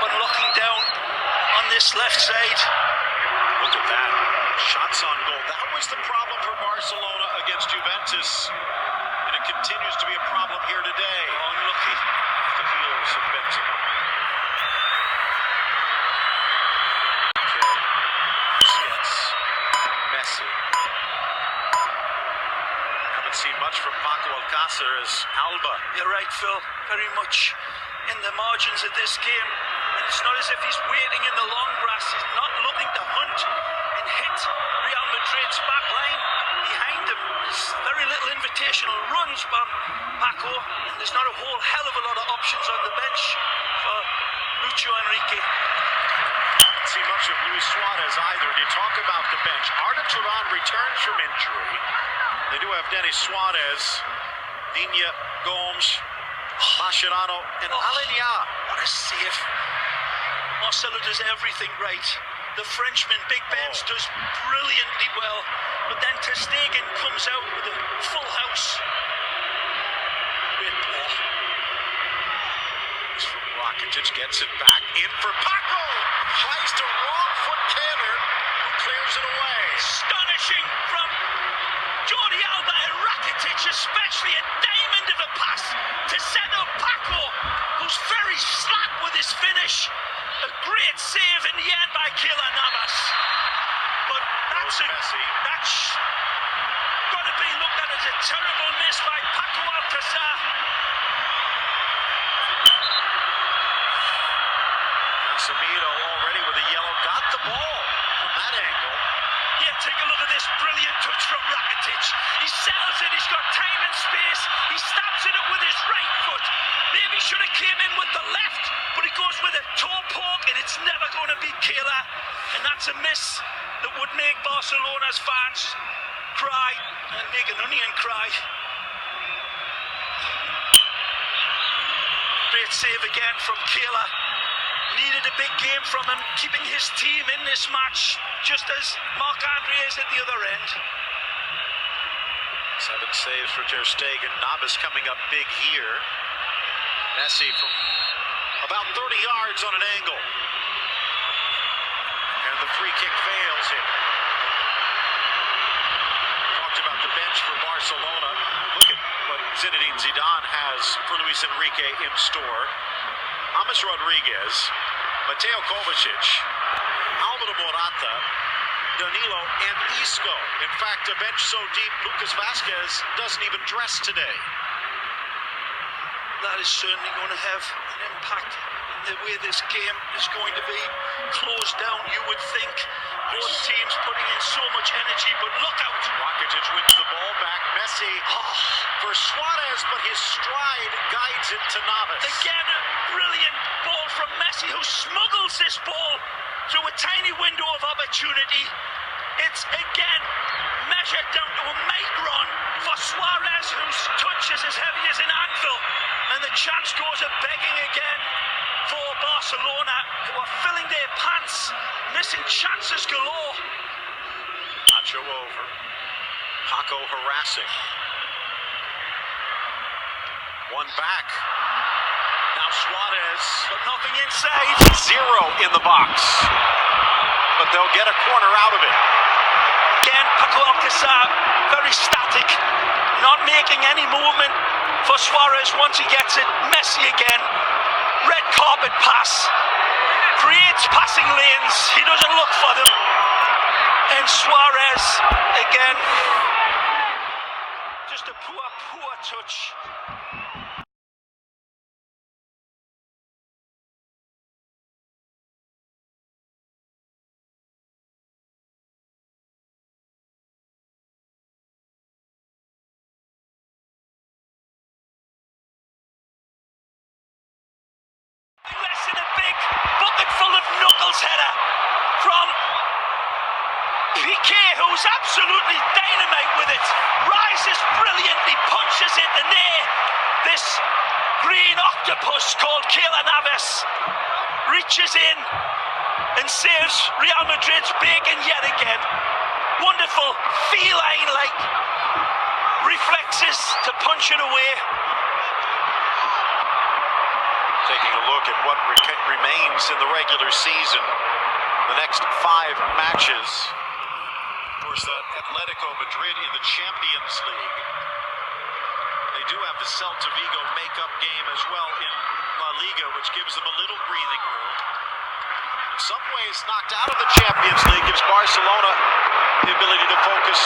and looking down on this left side. Look at that. Shots on goal. That was the problem for Barcelona against Juventus. And it continues to be a problem here today. Unlucky. The heels of Benzema. Messi. Haven't seen much from Paco Alcácer as Alba. You're right, Phil. Very much in the margins of this game. And it's not as if he's waiting in the long grass. He's not looking to hunt and hit Real Madrid's back line behind him. There's very little invitational runs from Paco, and there's not a whole hell of a lot of options on the bench for Lucho Enrique. Haven't seen much of Luis Suarez either. You talk about the bench. Arda Turan returns from injury. They do have Denis Suarez, Viña, Gomes, Mascherano, and Alenya. What a save. Marcelo does everything right. The Frenchman, Big Benz, does brilliantly well. But then Ter Stegen comes out with a full house. Great ball. It's from Rakitic, gets it back in for Paco. Tries to wrong foot Taylor, who clears it away. Astonishing from Jordi Alba and Rakitic, especially a diamond of a pass to set up Paco, who's very slack with his finish. A great save in the end by Keylor Navas. But that's got to be looked at as a terrible miss by Paco Alcácer. Casemiro already with a yellow, got the ball from that angle. Yeah, take a look at this brilliant touch from Rakitic. He sells it, he's got time and space. He stabs it up with his right foot. Maybe should have came in with the left, but he goes with a toe poke, and it's never going to beat Keylor. And that's a miss that would make Barcelona's fans cry and make an onion cry. Great save again from Keylor. Needed a big game from him, keeping his team in this match, just as Marc-Andre is at the other end. 7 saves for Ter Stegen. Navas coming up big here. Messi from about 30 yards on an angle. And the free kick fails him. Talked about the bench for Barcelona. Look at what Zinedine Zidane has for Luis Enrique in store. James Rodriguez, Mateo Kovacic, Alvaro Morata, Danilo, and Isco. In fact, a bench so deep, Lucas Vázquez doesn't even dress today. That is certainly going to have an impact in the way this game is going to be closed down, you would think. Both teams putting in so much energy, but look out! Rakitic wins the ball back. Messi for Suarez, but his stride guides it to Navas. Again, a brilliant ball from Messi, who smuggles this ball through a tiny window of opportunity. It's again measured down to a micron for Suarez, whose touch is as heavy as an anvil. And the chance goes a-begging again for Barcelona, who are filling their pants, missing chances galore. Nacho over. Paco harassing. One back. Now Suarez. But nothing inside. 0 in the box. But they'll get a corner out of it. Again, Paco Alcácer, very static, not making any movement for Suarez once he gets it. Messi again, red carpet pass, creates passing lanes, he doesn't look for them. And Suarez again, just a poor touch. Less than a big bucket full of knuckles header from Piqué, who's absolutely dynamite with it. Rises brilliantly, punches it, and there, this green octopus called Keylor Navas reaches in and saves Real Madrid's bacon yet again. Wonderful feline-like reflexes to punch it away. Taking a look at what remains in the regular season, the next 5 matches. Of course, Atletico Madrid in the Champions League. They do have the Celta Vigo makeup game as well in La Liga, which gives them a little breathing room. In some ways, knocked out of the Champions League gives Barcelona the ability to focus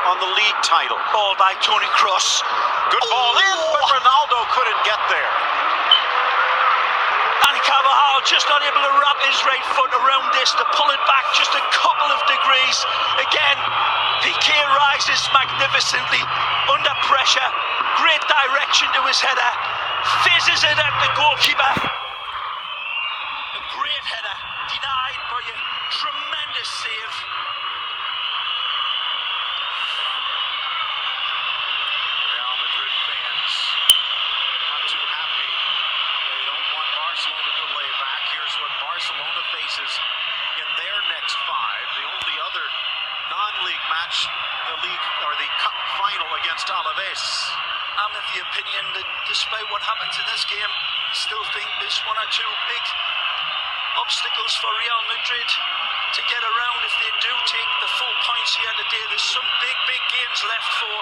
on the league title. Ball by Toni Kroos. Good ball in, but Ronaldo couldn't get there. Carvajal just not able to wrap his right foot around this to pull it back just a couple of degrees. Again, Piqué rises magnificently under pressure. Great direction to his header. Fizzes it at the goalkeeper. A great header, denied by a tremendous save. Real Madrid fans not too happy. They don't want Barcelona to lay back. Here's what Barcelona faces in their next 5. The only other non-league match, the league or the cup final against Alaves. I'm of the opinion that despite what happens in this game, I still think there's 1 or 2 big obstacles for Real Madrid to get around if they do take the full points here today. There's some big games left for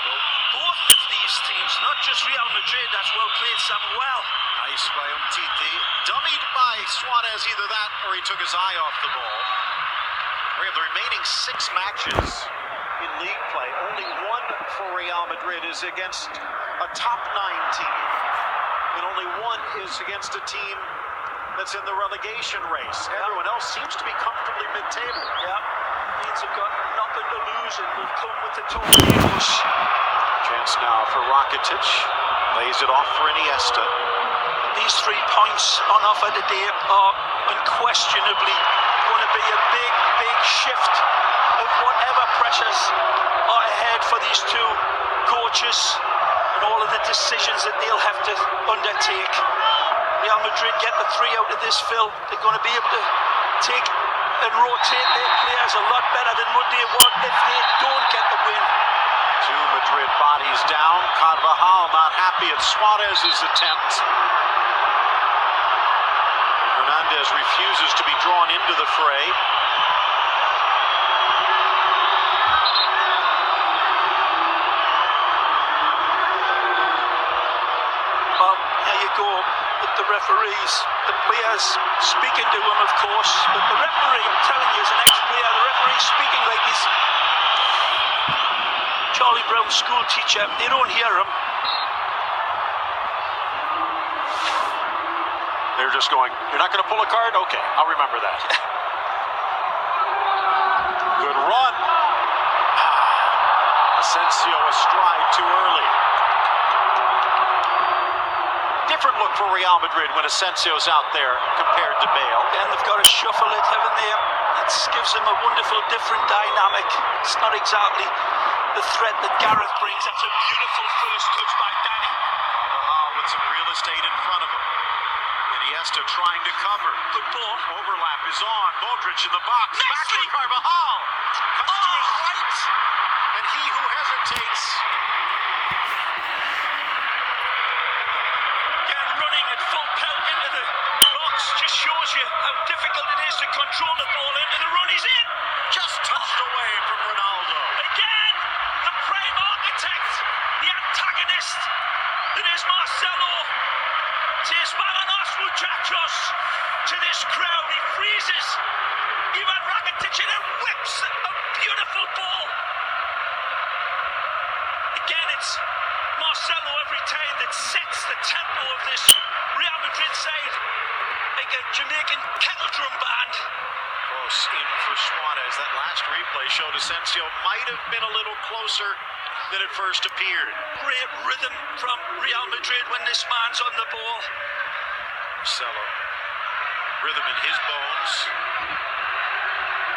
both of these teams, not just Real Madrid. That's well played, Samuel. Nice by Umtiti. Dummied by Suarez, either that or he took his eye off the ball. We have the remaining 6 matches in league play. Only 1 for Real Madrid is against a top 9 team. And only 1 is against a team that's in the relegation race. Everyone else seems to be comfortably mid-table. Yeah, means they've got nothing to lose and will come with the tornadoes. Chance now for Rakitic. Lays it off for Iniesta. These 3 points on offer today are unquestionably going to be a big shift of whatever pressures are ahead for these 2 coaches and all of the decisions that they'll have to undertake. Real Madrid get the 3 out of this, Phil. They're going to be able to take and rotate their players a lot better than what they would if they don't get the win. 2 Madrid bodies down. Carvajal not happy at Suarez's attempt. Hernandez refuses to be drawn into the fray. Well, there you go. With the referees, the players speaking to him, of course, but the referee, I'm telling you, as an ex-player, the referee speaking like he's Charlie Brown's school teacher. They don't hear him. They're just going, you're not going to pull a card? Okay, I'll remember that. Good run. Asensio astride too early. Different look for Real Madrid when Asensio's out there compared to Bale. And they've got to shuffle it, haven't they? That gives them a wonderful different dynamic. It's not exactly the threat that Gareth brings. That's a beautiful first touch by Danny. Carvajal with some real estate in front of him. Iniesta trying to cover. Good ball. Overlap is on. Modric in the box. Back to Carvajal. Comes to his right. And he who hesitates. Again, running at full pelt into the box just shows you how difficult it is to control the ball into the run. He's in. Just touched away from Ronaldo. Again, the prime architect, the antagonist that is Marcelo. Says Vámonos muchachos to this crowd. He freezes Ivan Rakitic and whips a beautiful ball. Again, it's Marcelo every time that sets the tempo of this Real Madrid side like a Jamaican kettle drum band. Close in for Suarez. That last replay showed Asensio might have been a little closer than it first appeared. Great rhythm from Real Madrid when this man's on the ball. Marcelo, rhythm in his bones.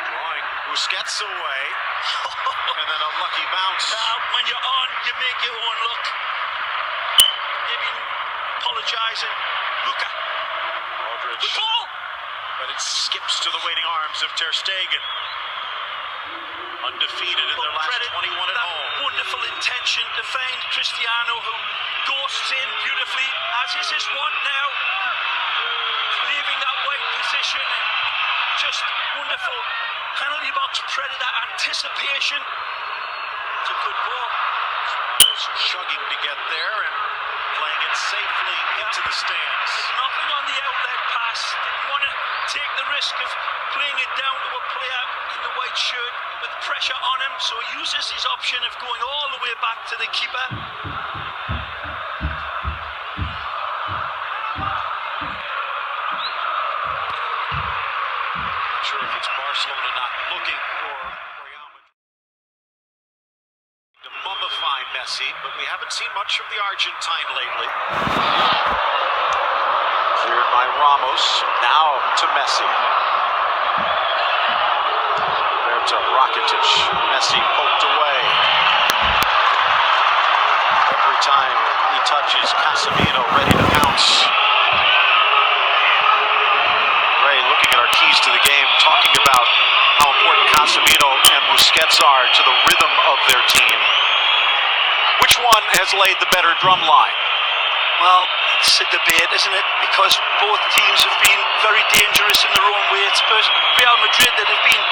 Drawing Busquets away. And then a lucky bounce. Now, when you're on, you make your own look. Maybe apologising. Luka. Modric. Good ball. But it skips to the waiting arms of Ter Stegen. Undefeated in their last 21 at home. Wonderful intention to find Cristiano, who ghosts in beautifully, as is his want now. action and just wonderful penalty box predator anticipation. It's a good ball. Suarez chugging to get there and playing it safely into the stands. Knocking on the outlet pass. Didn't want to take the risk of playing it down to a player in the white shirt with pressure on him, so he uses his option of going all the way back to the keeper. Not sure if it's Barcelona not looking for Real Madrid to mummify Messi, but we haven't seen much of the Argentine lately. Cleared by Ramos, now to Messi. To Rakitic, Messi poked away. Every time he touches, Casemiro ready to pounce. Ray looking at our keys to the game, talking about how important Casemiro and Busquets are to the rhythm of their team. Which one has laid the better drum line? Well, it's a debate, isn't it? Because both teams have been very dangerous in their own way. It's Real Madrid that have been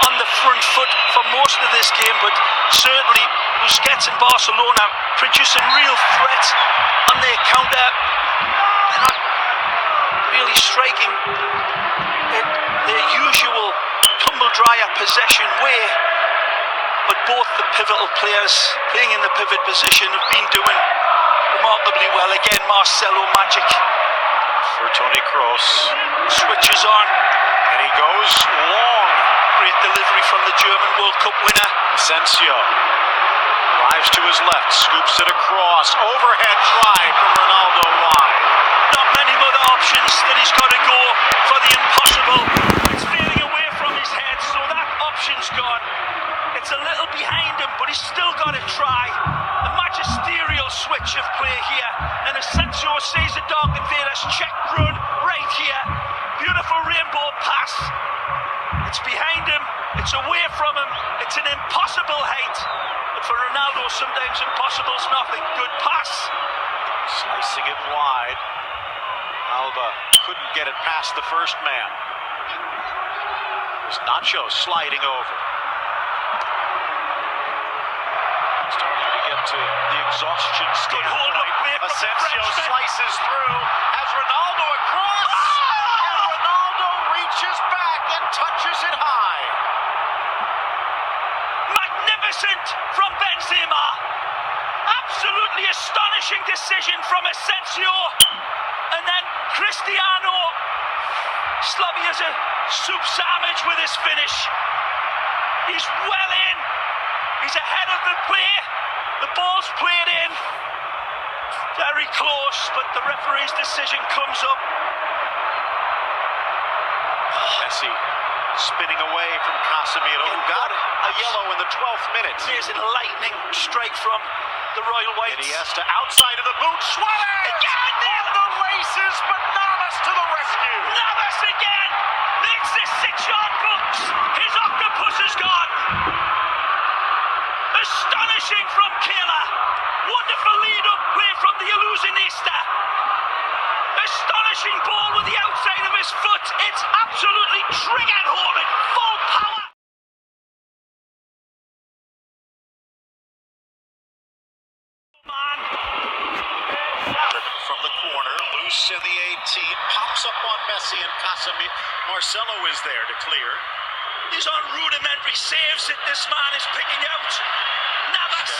on the front foot for most of this game, but certainly Busquets and Barcelona producing real threats on their counter. They're not really striking their usual tumble-dryer possession way, but both the pivotal players playing in the pivot position have been doing remarkably well. Again, Marcelo magic. For Toni Kroos. Switches on. And he goes long. Great delivery from the German World Cup winner. Asensio drives to his left, scoops it across. Overhead try from Ronaldo wide. Not many other options that he's got to go for the impossible. It's fading away from his head, so that option's gone. It's a little behind him, but he's still got to try. A magisterial switch of play here, and Asensio sees the Dark Invaders check run right here. Beautiful rainbow pass. It's behind him, it's away from him, it's an impossible height. But for Ronaldo, sometimes impossible's nothing. Good pass. Slicing it wide. Alba couldn't get it past the first man. There's Nacho sliding over. Starting to get to the exhaustion standpoint. Asensio slices through, has Ronaldo across, and Ronaldo reaches back and touches it high. Magnificent from Benzema. Absolutely astonishing decision from Asensio. And then Cristiano, sloppy as a soup sandwich with his finish. He's well in. He's ahead of the play. The ball's played in. Very close, but the referee's decision comes up. Messi spinning away from Casemiro, who got a yellow in the 12th minute. Amazing lightning strike from the Royal Whites. Iniesta outside of the boot. Suarez! Again! On the races, but Navas to the rescue. Navas again! Makes the 6-yard books. His octopus is gone. Astonishing from Kayla. Wonderful lead-up play from the Illusionista. Astonishing ball with the outside of his foot. It's absolutely triggered home at full power. From the corner, loose in the 18, pops up on Messi and Casemiro. Marcelo is there to clear. He's on rudimentary saves that this man is picking out. Navas,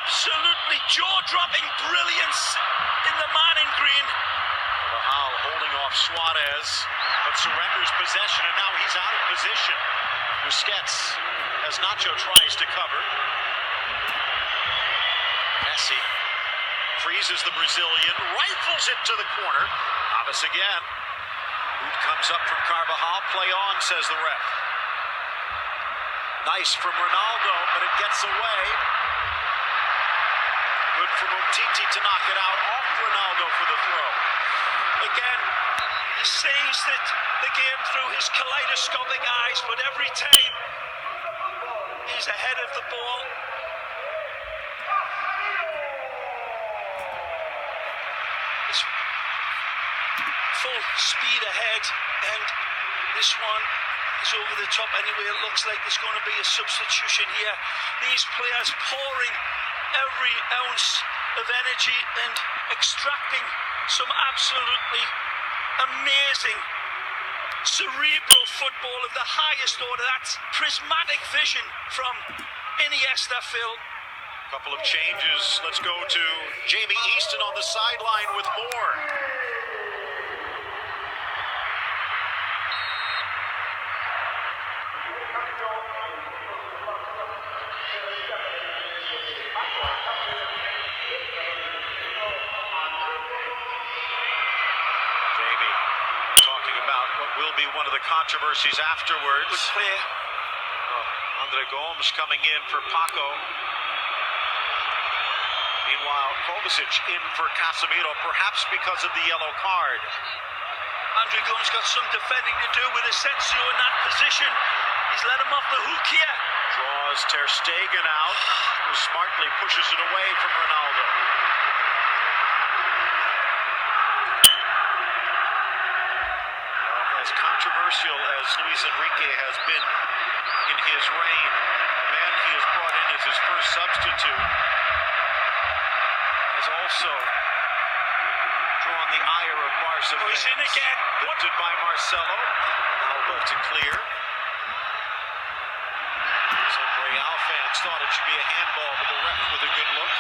absolutely jaw-dropping brilliance in the man in green. Rahal holding off Suarez, but surrenders possession, and now he's out of position. Busquets, as Nacho tries to cover. Messi freezes the Brazilian, rifles it to the corner. Navas again. Boot comes up from Carvajal. Play on, says the ref. Nice from Ronaldo, but it gets away. Good from Umtiti to knock it out off Ronaldo for the throw. Again, he sees that the game through his kaleidoscopic eyes, but every time he's ahead of the ball. full speed ahead, and this one is over the top anyway. It looks like there's going to be a substitution here. These players pouring every ounce of energy and extracting some absolutely amazing cerebral football of the highest order. That's prismatic vision from Iniesta, Phil. Couple of changes. Let's go to Jamie Easton on the sideline with more. Jamie talking about what will be one of the controversies afterwards. Good play. Andre Gomes coming in for Paco. Meanwhile, Kovacic in for Casemiro, perhaps because of the yellow card. Andre Gomes got some defending to do with Asensio in that position. He's let him off the hook here. Draws Ter Stegen out, who smartly pushes it away from Ronaldo. As controversial as Luis Enrique has been in his reign, the man he has brought in as his first substitute has also drawn the ire of Barca fans. He's in again. Lifted by Marcelo. Alba to clear. Some Real fans thought it should be a handball, but the ref with a good look.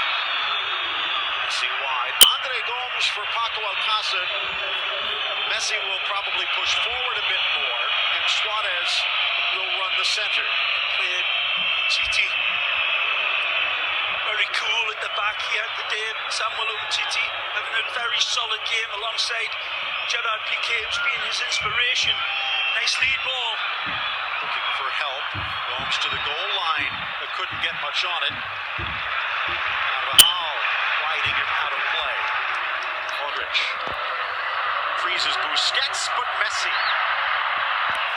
Messi wide. Andre Gomes for Paco Alcácer. Messi will probably push forward a bit more, and Suarez will run the center. Played Titi. Very cool at the back here today. Samuel Umtiti having a very solid game alongside Gerard Piqué, who's been his inspiration. Nice lead ball. Looking for help. Gomes to the goal line, but couldn't get much on it. Carvajal riding him out of play. Modric freezes Busquets, but Messi.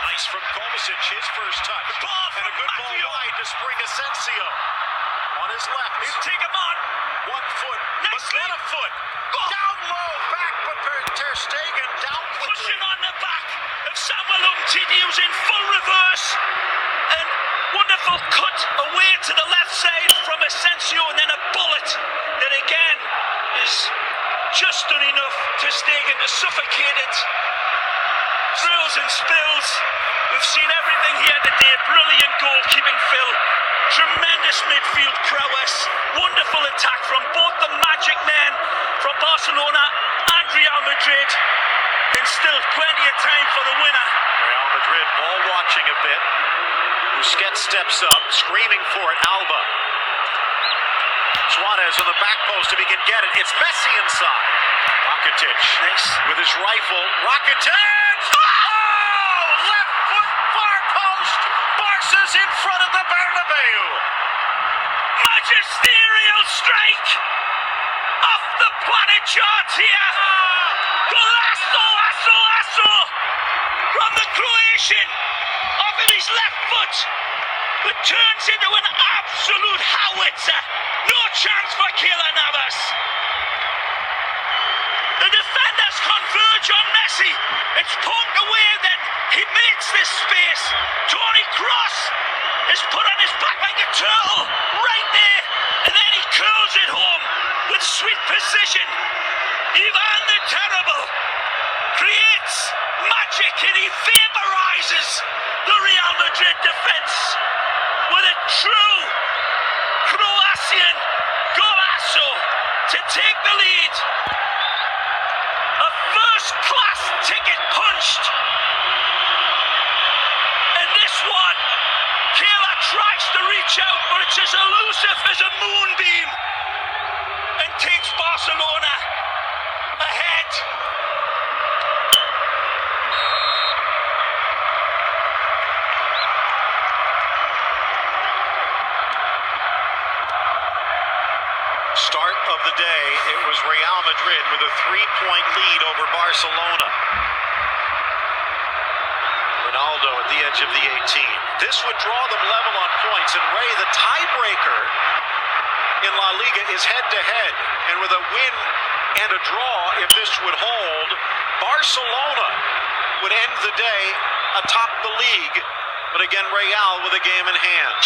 Nice from Kovacic, his first touch. The ball and a good ball wide to spring Asensio. On his left. He'll take him on. 1 foot, but not a foot. Oh. Down low, back, but Ter Stegen down quickly. Pushing on the back of Samuel Umtiti, who's in full reverse. And wonderful cut away to the left side from Asensio, and then a bullet that again is just done enough to Stegen to suffocate it. Thrills and spills. We've seen everything here today. Brilliant goalkeeping, Phil. Tremendous midfield prowess. Wonderful attack from both the magic men from Barcelona and Real Madrid. And still plenty of time for the winner. Real Madrid ball watching a bit. Busquets steps up, screaming for it. Alba. Suarez on the back post if he can get it. It's Messi inside. Rakitic Nice. with his rifle. Rakitic! Oh! Left foot, far post. Barca's in front of the Bernabeu. Magisterial strike off the planet chart here. Golazo from the Croatian off of his left foot, but turns into an absolute howitzer. No chance for Keylor Navas. The defenders converge on Messi. It's poked away, then he makes this space. Toni Kroos is put on his back like a turtle right there, and then he curls it home with sweet precision. Ivan the Terrible creates magic, and he vaporizes the Real Madrid defense with a true Croatian golazo to take the lead. A first-class ticket punched. And this one, Keylor tries to reach out, but it's as elusive as a moonbeam, and takes Barcelona ahead. Start of the day, it was Real Madrid with a 3-point lead over Barcelona. Ronaldo at the edge of the 18. This would draw them level on points, and Ray, the tiebreaker in La Liga is head-to-head. And with a win and a draw, if this would hold, Barcelona would end the day atop the league, but again, Real with a game in hand.